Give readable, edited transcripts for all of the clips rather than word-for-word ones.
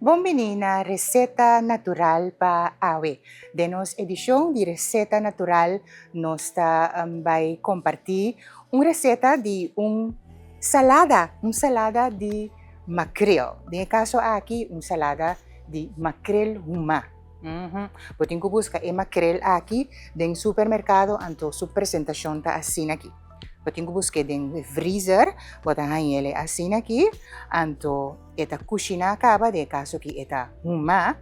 Bombini na receta natural pa awe. Denos edición de receta natural nos está vai compartir receta de salada de makrel. De caso aqui, salada de makrel huma. Putin ko busca makrel aqui den supermercado anto su presentación ta assim aqui. Putin ko busca den freezer, botan ele assim aqui, anto eta cucina acaba de caso que eta huma,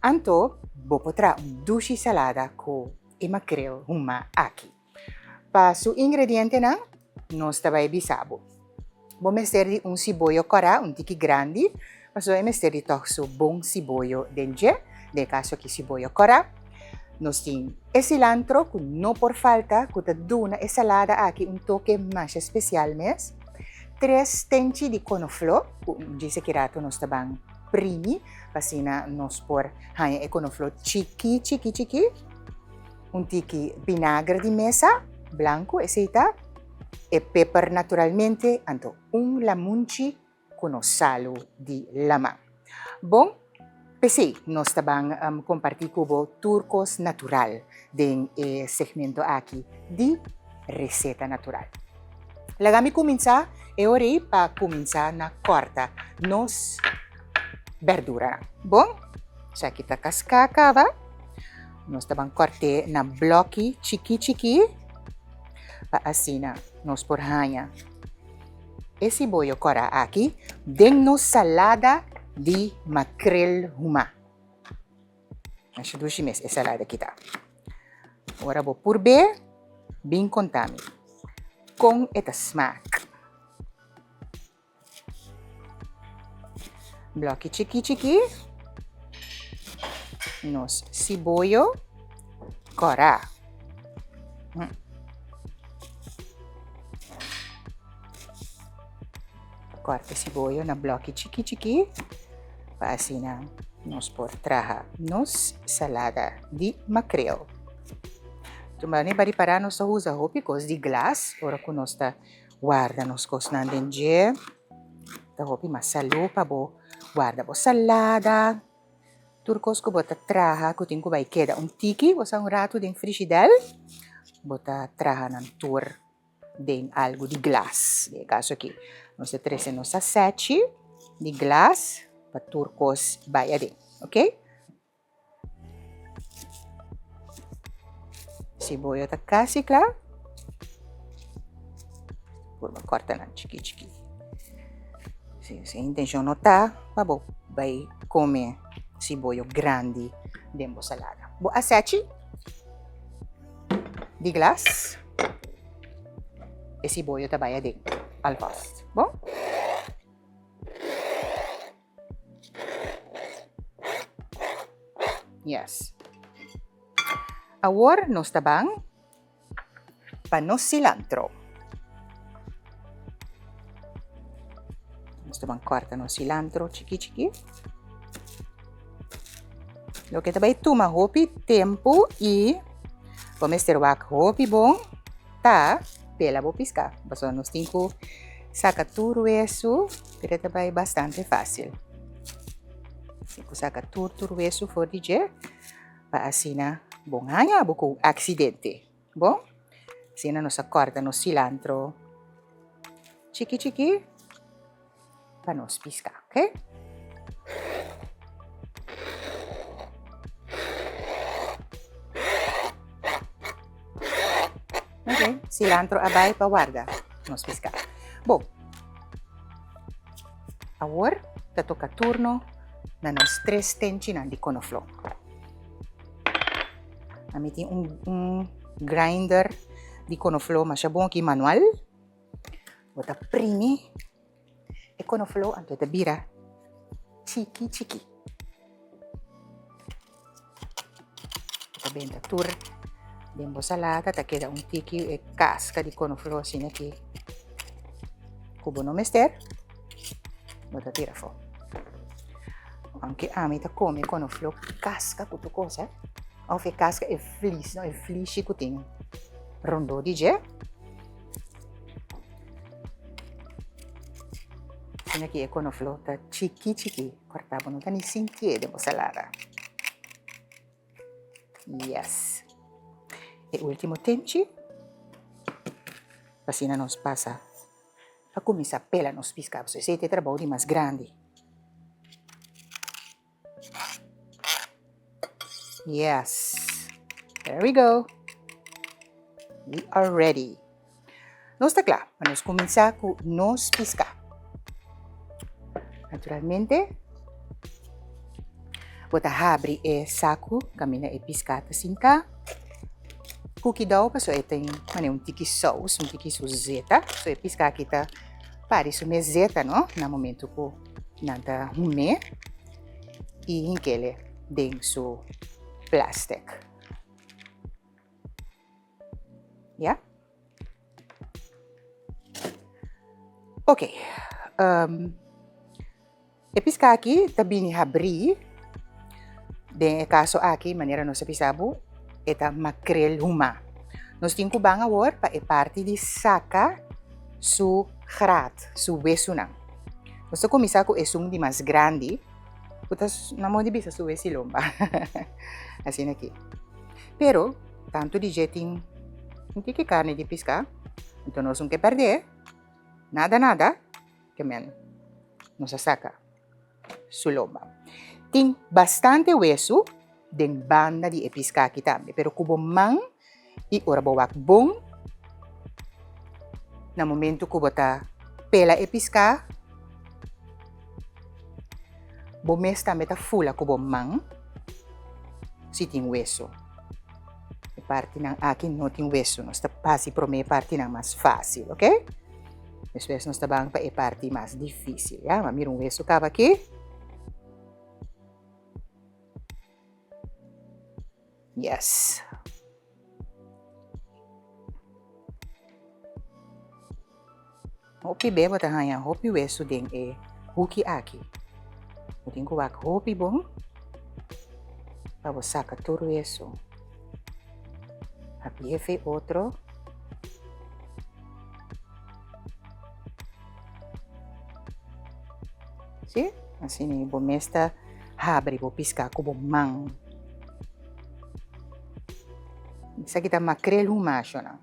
anto bo potrà dushi salada ko makrel huma aqui. Pa su ingrediente na nos tabay bisabo. Bo mester di siboyo kora, tiki grande, mas o mester di toxo bom siboyo delje, de caso que siboyo kora. Nos tin cilantro, no por falta, que duna salada aqui toque mais especial mes. 3 tenchi di conoflo, dice que rato nos tabang primi, pasina nos por hanya conoflo chiqui. Tiki vinagre di mesa, blanco, aceita, pepper naturalmente, anto lamunchi con salo di lama. Bon, pesi nos tabang compartir kubo turcos natural den segmento aqui di receta natural. Lagami comienza ora pa comienza na corta nos verdura. Bon, sa kita cascacava, nos tabang corte na blocky chiqui, pa asina nos por hanya. Siboyo kora aqui den nos salada de makrel huma. Acho dushi mes salada kita. Ora bo purbe bin contami. Com eta smack. Blocky chiqui. Nos siboyo kora. Corte siboyo na blocky chiqui. Paasina nos por traha nos salada de makrel. Tumani bari para nos usa hopicos de glass, ora que nos ta guarda nos cos nandenje. Ta hopi masalu pa bo guarda bo salada. Turcos ko bota traha, kutin ko vai queda tiki, bosa rato den frigidel. Bota traha nan tur den algo de glass. De caso aqui, nos trece nos sete de glass. Turcos bayade, ok? Siboyo ta kasi claro. Por corta na chiqui. Se intenção não tá, bom, vai comer siboyo grande dentro salada. Bo a 7 de glass. E siboyo ta bayade al posto. Bom? Yes. Ahora nos tabang panos cilantro. Nos tabang corta no cilantro chiqui. Lo que tabay tuma hopi tempo e pomester wak hopi bom ta pela bo pisca. Baso nos tinko saca tudo isso, pero tabay bastante fácil. Saca tudo isso for DJ pa asina bom hanya buku accidente. Bom? Sina nos acorda no cilantro chiqui pa nos pisca, ok? Ok, cilantro abay pa guarda nos pisca. Bom. Agora, ta toca turno na nos 3 tenchi na di conoflo. Amiti grinder di conoflo, mas bom que manual. Bota primi e conoflo anto ta bira chiqui. Ta benta tur dembo salata ta queda tiki e casca di conoflo assim aqui. Cubo no mester. Bota tira fo. Anche amita come conoflo casca tutto cosa. O fe casca e flis, no? E flisci cutin. Rondo di ge. Assim aqui é quando flota chiqui. Cortava não tá nem sentido de salada. Yes. E último tempo, assim nós passa a começar pela nos piscar. Você tem trabalho de mais grande. Yes. There we go. We are ready. Nós está claro. Vamos começar com nos piscar. Naturalmente, bota abre o saco, caminha e piscata assim cá. Cookie dough, so tem um tiki sauce, um tiki suzeta. So é piscar aqui tá para isso meseta, não? No momento que nada rume e aquele dentro plástico. Yeah? Ok. E piscar aqui também abrir. Den caso aqui, maneira nós pisabo, é makrel huma. Nós temos que bang agora para a parte de saca su grat, su hueso não. Nós vamos começar com o esum de mais grande, porque não pode bisa su hueso lomba. Assim aqui. Pero, tanto de jeito não tem que carne de piscar, então nós não queremos perder nada, que men, nós saca su lomba. Tem bastante hueso den banda de piscar aqui também, pero kubo man e ora bawak bom na momento kubo ta pela piscar bo mes também ta fula kubo man se tem hueso. A parte ng aqui não tem hueso, nós ta pasi pro me parte ng mais fácil, ok? Depois nós ta bang pa e parte mais difícil, ya? Mamir um hueso cava aqui. Yes. Hopi bebo tahanya, hopi hueso din huki aqui. Eu tenho que colocar hopi bom para você sacar todo isso. Aqui é outro. Sim? Assim, bom esta abre, vou piscar com bom mão. Isso aqui tá makrel humacho, não?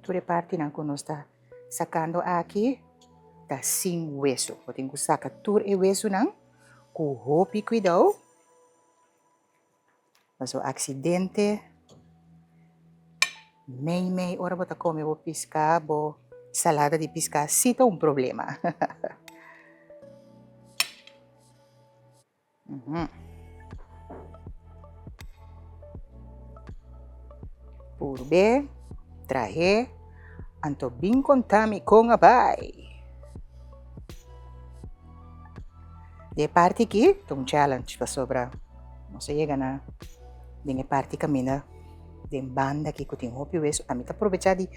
Toda parte não que nós está sacando aqui tá sem hueso. Eu tenho que sacar todo o hueso não com hopi cuidado. Mas o acidente meio ora bota come vou piscar, vou salada de piscar, cita um problema. Por B, traje, anto bem contami com a pai. De parte aqui, tem um challenge para sobra. Não sei chega na de parte caminha de banda aqui que tem hopi hueso. A mim tá aproveitar de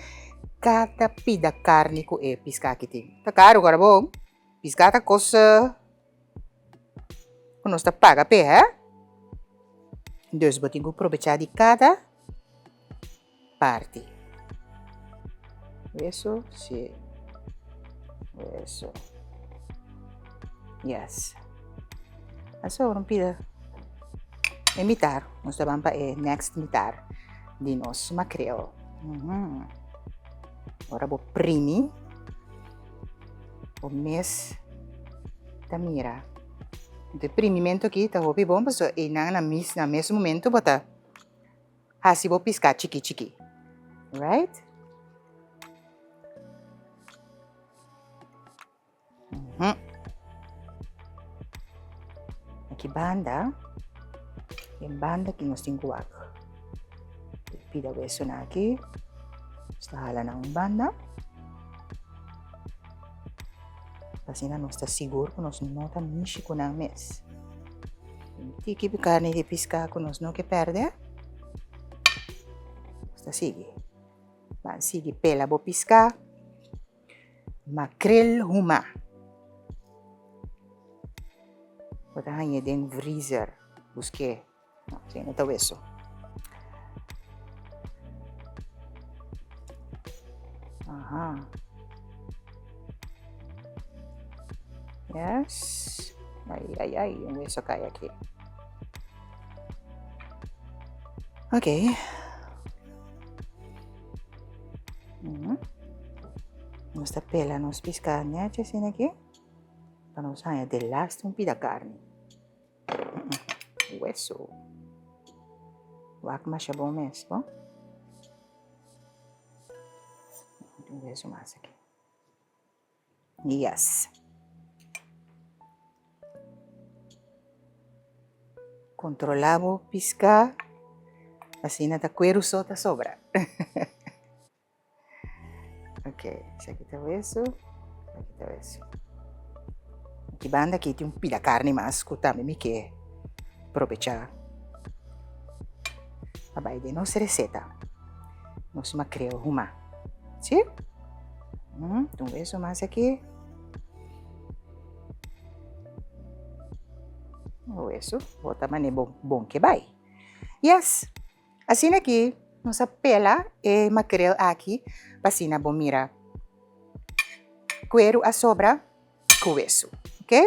cada pida carne que é piscar aqui tem. Tá caro agora bom? Piscar tá coisa que nós tá paga pé, hein? Então, eu tenho que aproveitar de cada parte. Eso, sí. Eso. Yes. Eso, não pida. Imitar. Nós vamos para next imitar. De nós makrel. Agora vou primi. O mês da mira. Então, primimento aqui tá hopi bom, mas e na mesmo momento bota. Assim vou piscar chiqui. Right? Aqui banda. Yung banda que nós temos que colocar. Pida o eso na aqui. Está hala ng banda. Kasi na nós está seguro que nós não está mishi ko ng mes. Tiki carne de piscar que nós não que perde. Está sige. Sige pela bo piscar. Makrel huma. Botahan niya din freezer. Busque. No, tingnan ito eso. Aha. Yes. Ay, yung hueso kaya aqui. Okay. Basta pela nos piscanya, assim aqui. Para não sair de last um pida carne. Hueso. Wak mas siya bom mesmo. Yung hueso mas aqui. Yes. Controlamos piscar. Assim nata cuero sota sobra. Ok, esse aqui tá o hueso. Aqui tá o hueso. Aqui banda aqui tem um pida carne mas escutame me que aproveitar. Abai de nossa receita. Nós macrel uma. Sim? Então hueso mais aqui. O hueso, bota mané bom que vai. Yes. Assim aqui, nossa pela e macrel aqui, pasina bom mira. Cuero a sobra com hueso, ok?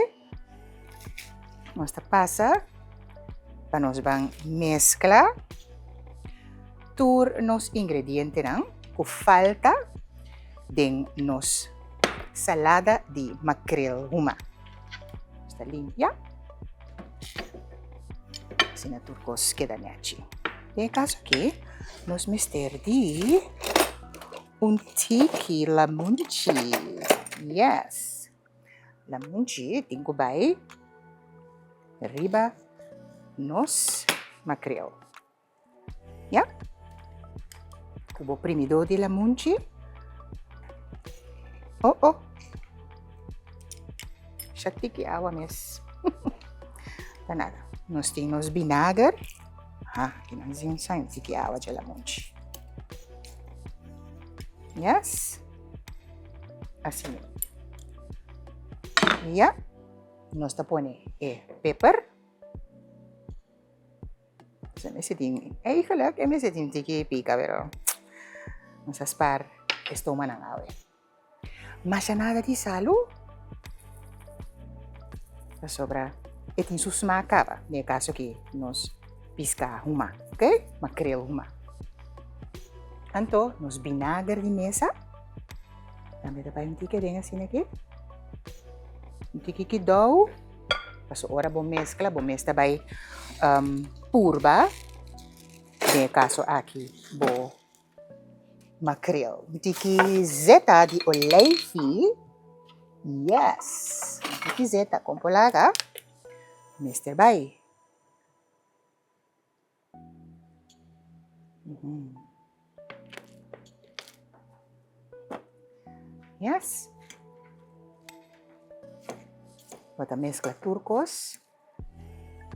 Nós passa, para nós vamos mesclar tur nos ingredientes não, com falta de nos salada de macrel huma. Está limpia. Assim na turcos queda niachi. Em caso aqui, nós mister de tiki lamunchi. Yes. Lamunchi, tengo vai. Arriba, nos macrel. Yeah? Cubo primido de lamunchi. Oh. Siya tiki awa mes. Tá nada. Nós temos vinagre. Aqui nós temos tiki awa de lamunchi. Yes. Assim. Yeah. Nós tá pone pepper. Sa mesiting, geluk, mesiting tiki pica, pero nós aspar estoma ng awe. Masya nada di salo. Sa sobra, itin susmaka ba? May kaso ki nos pisca huma, okay? Macrel huma. Anto, nos vinagre di mesa. Dami na pa yung tiki din assim aqui. Yung tiki ki daw. Paso ora bom mezcla by purba. May kaso aqui, bo macrel. Yung tiki zeta di oleifi. Yes. Tiki zeta, kompolaga. Mr. Bay. Yes. Bota mezcla turcos.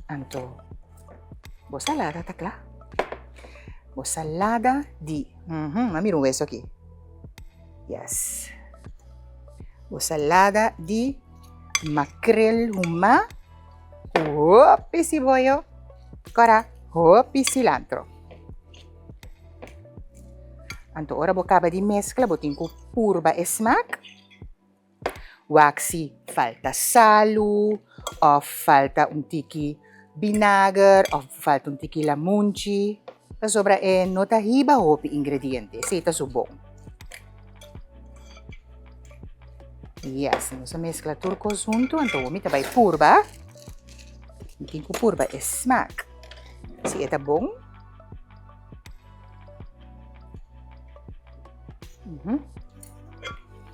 Anto. Bo salada takla. Bo salada di. Mami un hueso aquí. Yes. Bo salada di macrel huma. Hopi siboyo. Kora. Hopi cilantro. Anto ora bo acaba di mezcla, botin ko purba smack. Waxi falta salu, o falta un tiki vinagre, o falta un tiki lamunchi. Ta sobra nota hiba hopi ingrediente, seta subong. Yes, nos mezcla turcos junto, anto umita bay purba. Botin ko purba smack. Si eta bong.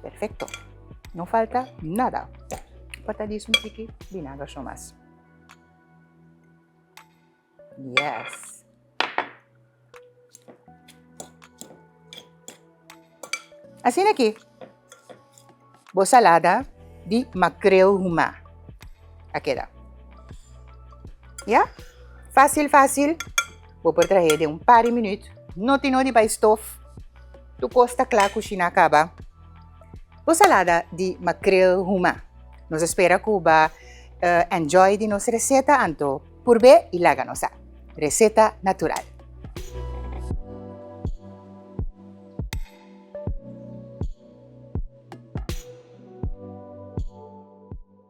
Perfecto. No falta nada. Patadis un tiki vinagre so más. Yes. Assim aqui. Bo salada di macrel huma. Aqui dá. Yeah? Fácil. Vou por trazer de par de minutos. Não tem nada para estof. Tu costa claro cozinhar acaba. O salada de macrel huma. Nos espera Cuba enjoy de nossa receita anto por ver e laga nossa receita natural.